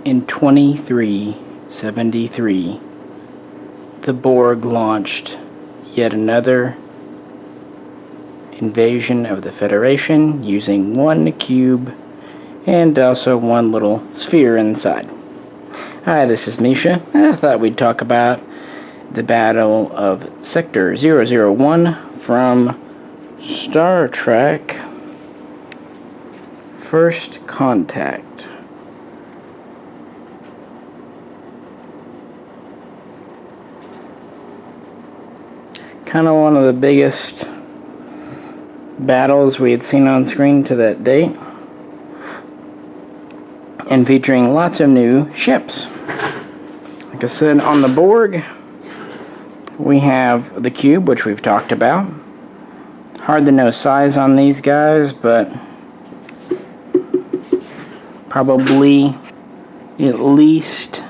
In 2373, the Borg launched yet another invasion of the Federation using one cube and also one little sphere inside. Hi, this is Misha, and I thought we'd talk about the Battle of Sector 001 from Star Trek First Contact. Kind of one of the biggest battles we had seen on screen to that date, and featuring lots of new ships. Like I said, on the Borg, we have the Cube, which we've talked about. Hard to know size on these guys, but probably at least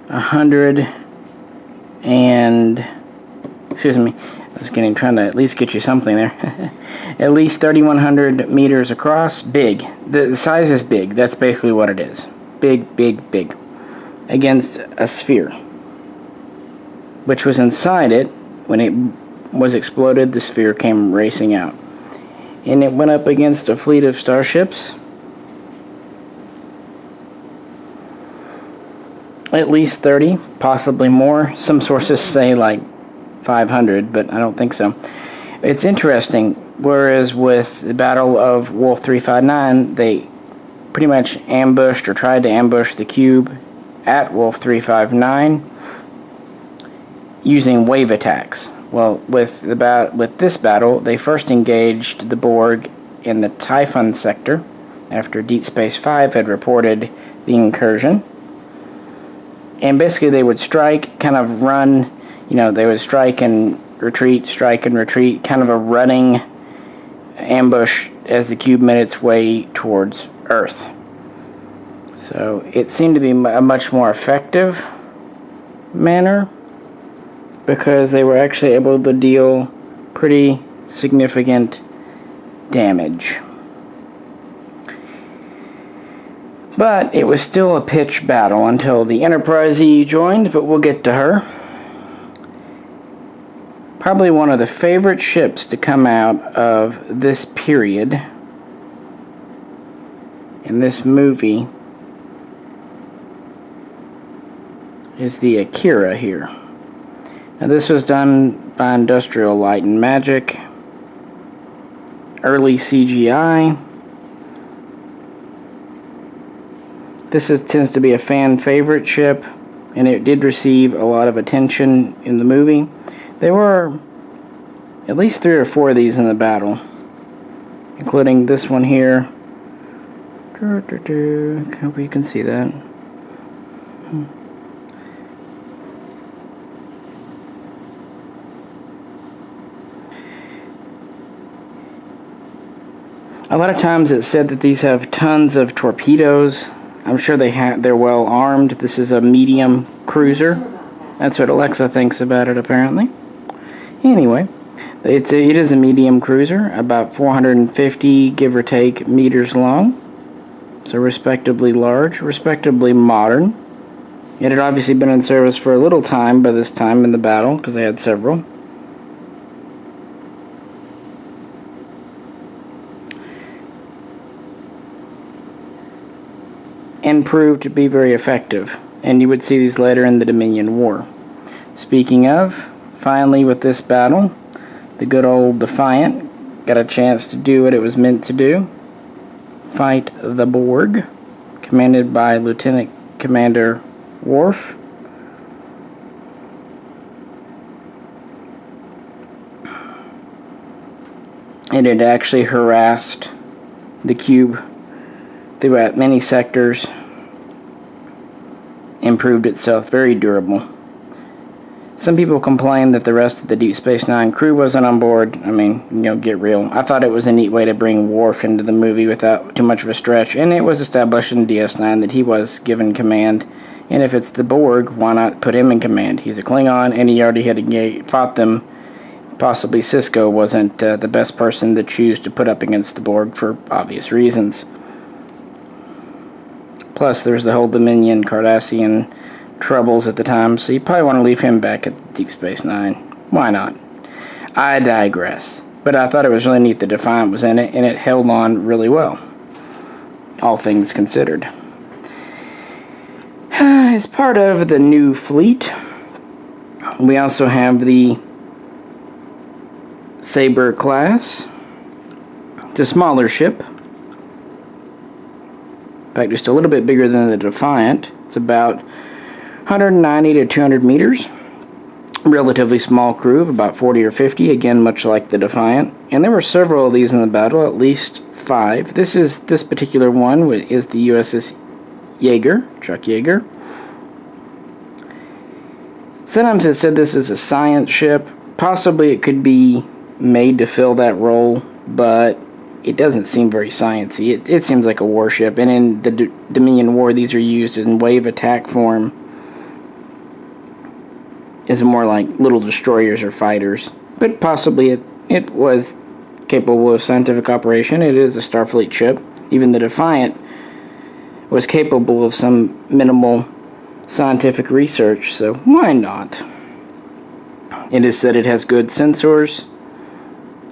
100 and, excuse me, I was trying to at least get you something there. At least 3,100 meters across. Big. The size is big. That's basically what it is. Big, big, big. Against a sphere, which was inside it. When it was exploded, the sphere came racing out. And it went up against a fleet of starships. At least 30, possibly more. Some sources say like 500, but I don't think so. It's interesting, whereas with the Battle of Wolf 359, they pretty much ambushed or tried to ambush the Cube at Wolf 359 using wave attacks. Well, with this battle, they first engaged the Borg in the Typhon sector after Deep Space 5 had reported the incursion. And basically they would strike, kind of run, they would strike and retreat, kind of a running ambush as the Cube made its way towards Earth. So it seemed to be a much more effective manner because they were actually able to deal pretty significant damage. But it was still a pitched battle until the Enterprise E joined, but we'll get to her. Probably one of the favorite ships to come out of this period in this movie is the Akira here. Now this was done by Industrial Light and Magic, early CGI. This tends to be a fan favorite ship, and it did receive a lot of attention in the movie. There were at least 3 or 4 of these in the battle, including this one here. Hope you can see that. A lot of times it's said that these have tons of torpedoes. I'm sure they're well armed. This is a medium cruiser. That's what Alexa thinks about it, apparently. Anyway, it is a medium cruiser, about 450, give or take, meters long. So respectably large, respectably modern. It had obviously been in service for a little time by this time in the battle, because they had several. And proved to be very effective, and you would see these later in the Dominion War. Speaking of, finally with this battle, the good old Defiant got a chance to do what it was meant to do. Fight the Borg, commanded by Lieutenant Commander Worf. It had actually harassed the Cube throughout many sectors, improved itself, very durable. Some people complain that the rest of the Deep Space Nine crew wasn't on board. I mean, get real. I thought it was a neat way to bring Worf into the movie without too much of a stretch, and it was established in DS9 that he was given command, and if it's the Borg, why not put him in command? He's a Klingon, and he already had fought them possibly Cisco wasn't the best person to choose to put up against the Borg for obvious reasons. Plus, there's the whole Dominion Cardassian troubles at the time, so you probably want to leave him back at Deep Space Nine. Why not? I digress. But I thought it was really neat that Defiant was in it, and it held on really well, all things considered. As part of the new fleet, we also have the Sabre Class. It's a smaller ship. In fact, just a little bit bigger than the Defiant. It's about 190 to 200 meters. Relatively small crew of about 40 or 50, again much like the Defiant. And there were several of these in the battle, at least 5. This particular one is the Uss Yeager, Chuck Yeager. Sometimes it said this is a science ship. Possibly it could be made to fill that role, but it doesn't seem very sciencey. It seems like a warship, and in the Dominion War, these are used in wave attack form. Is more like little destroyers or fighters, but possibly it was capable of scientific operation. It is a Starfleet ship. Even the Defiant was capable of some minimal scientific research, so why not? It is said it has good sensors,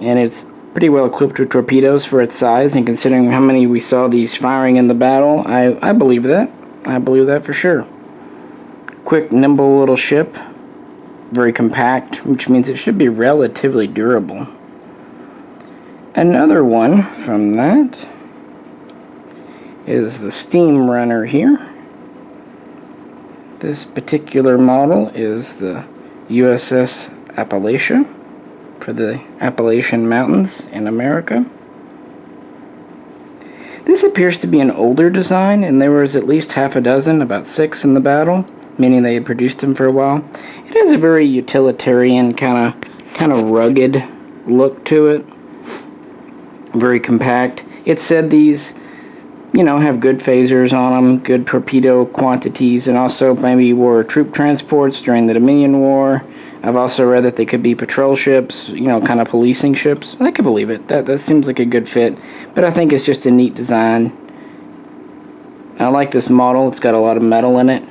and it's pretty well equipped with torpedoes for its size, and considering how many we saw these firing in the battle, I believe that. I believe that for sure. Quick, nimble little ship. Very compact, which means it should be relatively durable. Another one from that is the Steamrunner here. This particular model is the USS Appalachia for the Appalachian Mountains in America. This appears to be an older design, and there was at least half a dozen, about 6 in the battle, meaning they had produced them for a while. It has a very utilitarian, kind of rugged look to it. Very compact. It said these, have good phasers on them, good torpedo quantities, and also maybe were troop transports during the Dominion War. I've also read that they could be patrol ships, kind of policing ships. I could believe it. That seems like a good fit. But I think it's just a neat design. I like this model. It's got a lot of metal in it.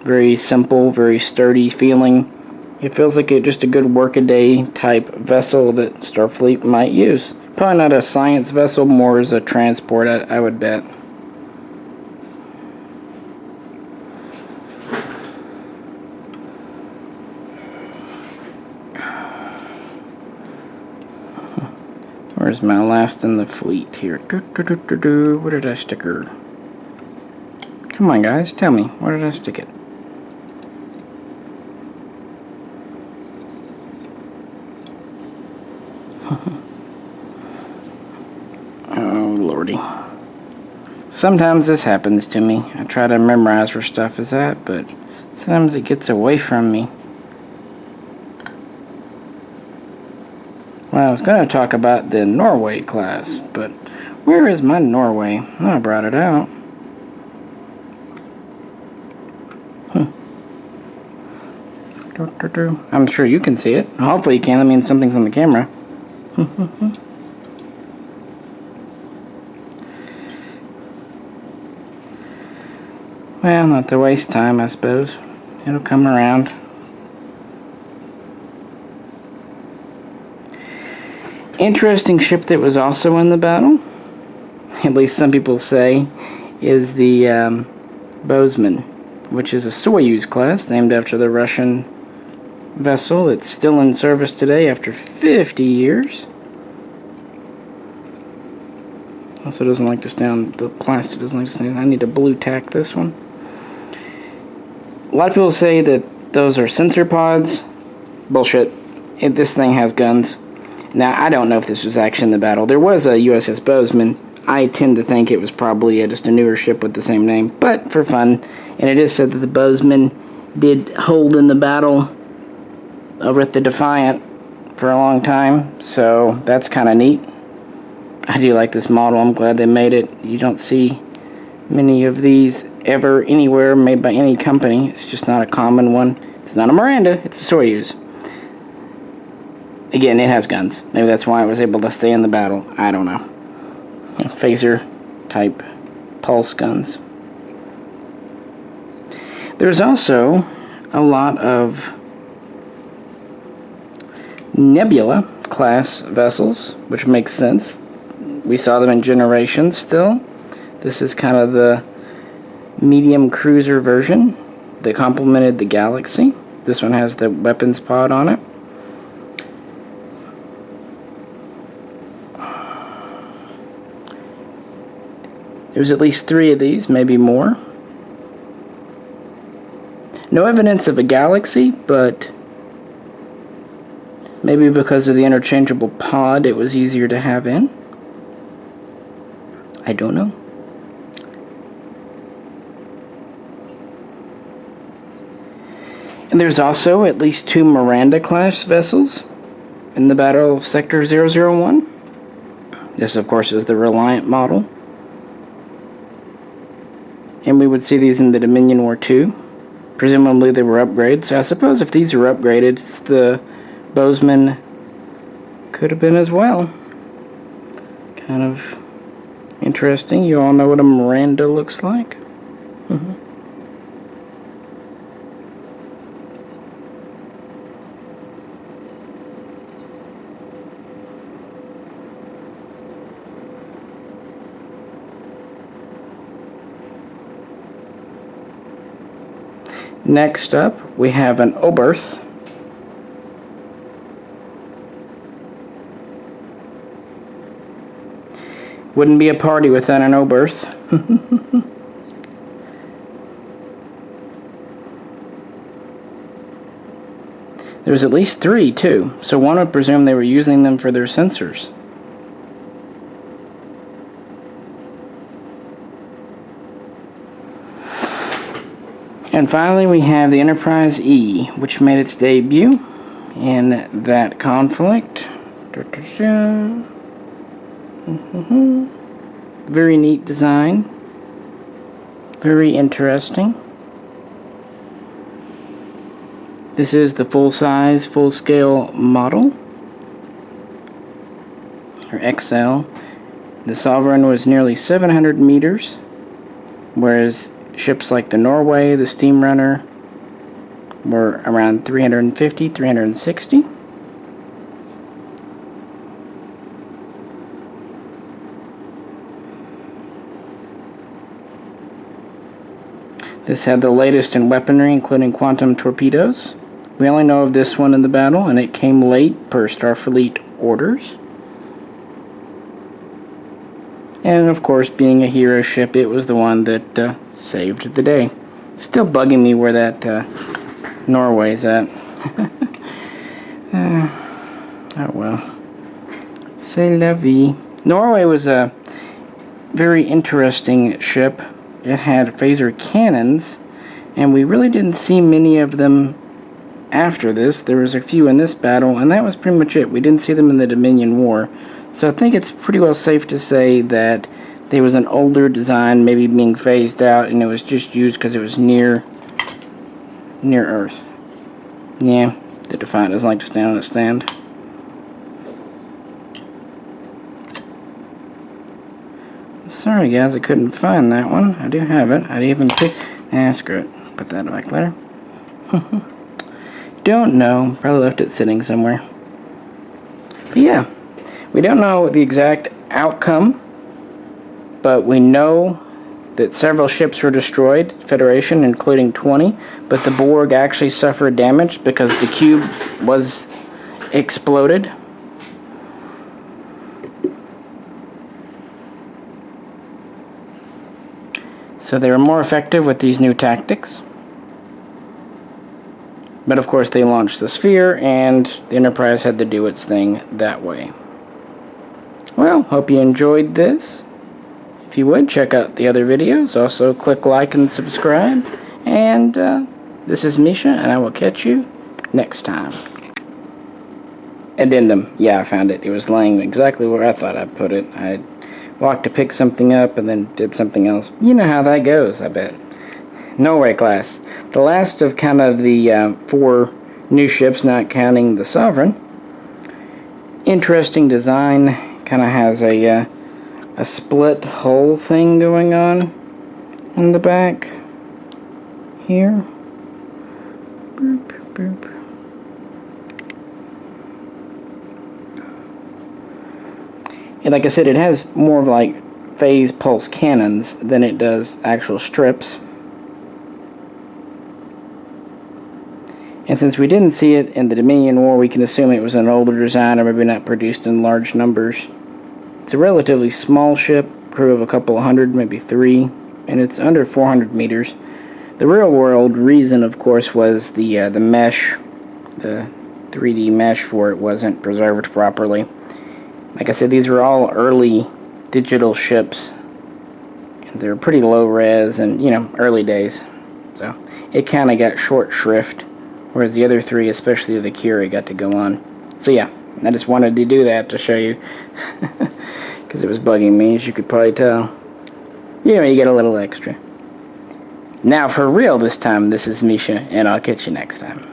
Very simple, very sturdy feeling. It feels like just a good workaday type vessel that Starfleet might use. Probably not a science vessel, more as a transport, I would bet. Where's my last in the fleet here? Where did I stick her? Come on, guys, tell me. Where did I stick it? Oh, lordy. Sometimes this happens to me. I try to memorize where stuff is at, but sometimes it gets away from me. Well, I was going to talk about the Norway class, but where is my Norway? Oh, I brought it out. I'm sure you can see it. Hopefully you can. That means something's on the camera. Well, not to waste time, I suppose. It'll come around. Interesting ship that was also in the battle, at least some people say, is the Bozeman, which is a Soyuz class named after the Russian vessel that's still in service today after 50 years. Also doesn't like to stay on the plastic, doesn't like to stay. I need to blue tack this one. A lot of people say that those are sensor pods. Bullshit. This thing has guns. Now, I don't know if this was actually in the battle. There was a USS Bozeman. I tend to think it was probably just a newer ship with the same name, but for fun. And it is said that the Bozeman did hold in the battle over at the Defiant for a long time, so that's kind of neat. I do like this model. I'm glad they made it. You don't see many of these ever anywhere made by any company. It's just not a common one. It's not a Miranda, it's a Soyuz. Again, it has guns. Maybe that's why it was able to stay in the battle. I don't know. Phaser type pulse guns. There's also a lot of Nebula class vessels, which makes sense. We saw them in Generations still. This is kind of the medium cruiser version that complemented the Galaxy. This one has the weapons pod on it. There's at least 3 of these, maybe more. No evidence of a Galaxy, but maybe because of the interchangeable pod it was easier to have in. I don't know. And there's also at least 2 Miranda class vessels in the Battle of Sector 001. This, of course, is the Reliant model. And we would see these in the Dominion War II. Presumably they were upgrades. So I suppose if these were upgraded, the Bozeman could have been as well. Kind of interesting. You all know what a Miranda looks like. Next up, we have an Oberth. Wouldn't be a party without an Oberth. There's at least 3, too, so one would presume they were using them for their sensors. And finally, we have the Enterprise E, which made its debut in that conflict. Very neat design. Very interesting. This is the full-size, full-scale model, or XL. The Sovereign was nearly 700 meters, whereas ships like the Norway, the Steamrunner, were around 350, 360. This had the latest in weaponry, including quantum torpedoes. We only know of this one in the battle, and it came late per Starfleet orders. And of course, being a hero ship, it was the one that saved the day. Still bugging me where that Norway's at. Oh well. C'est la vie. Norway was a very interesting ship. It had phaser cannons, and we really didn't see many of them after this. There was a few in this battle, and that was pretty much it. We didn't see them in the Dominion War. So I think it's pretty well safe to say that there was an older design maybe being phased out, and it was just used because it was near Earth. Yeah, the Defiant doesn't like to stand on a stand. Sorry guys, I couldn't find that one. I do have it. I'd even pick... screw it. Put that back later. Don't know. Probably left it sitting somewhere. But yeah. We don't know the exact outcome, but we know that several ships were destroyed, Federation, including 20, but the Borg actually suffered damage because the cube was exploded. So they were more effective with these new tactics. But of course they launched the Sphere, and the Enterprise had to do its thing that way. Well, hope you enjoyed this. If you would, check out the other videos. Also, click like and subscribe. And this is Misha, and I will catch you next time. Addendum. Yeah, I found it. It was laying exactly where I thought I'd put it. I walked to pick something up and then did something else. You know how that goes, I bet. Norway class. The last of kind of the 4 new ships, not counting the Sovereign. interesting design. Kind of has a split hull thing going on in the back here. Boop, boop. And like I said, it has more of like phase pulse cannons than it does actual strips. And since we didn't see it in the Dominion War, we can assume it was an older design or maybe not produced in large numbers. It's a relatively small ship, crew of a couple of hundred, maybe 3, and it's under 400 meters. The real-world reason, of course, was the mesh. The 3D mesh for it wasn't preserved properly. Like I said, these were all early digital ships. They were pretty low res and, you know, early days. So it kind of got short shrift, whereas the other 3, especially the Akira, got to go on. So yeah, I just wanted to do that to show you. Because it was bugging me, as you could probably tell. You know, you get a little extra. Now for real this time, this is Misha, and I'll catch you next time.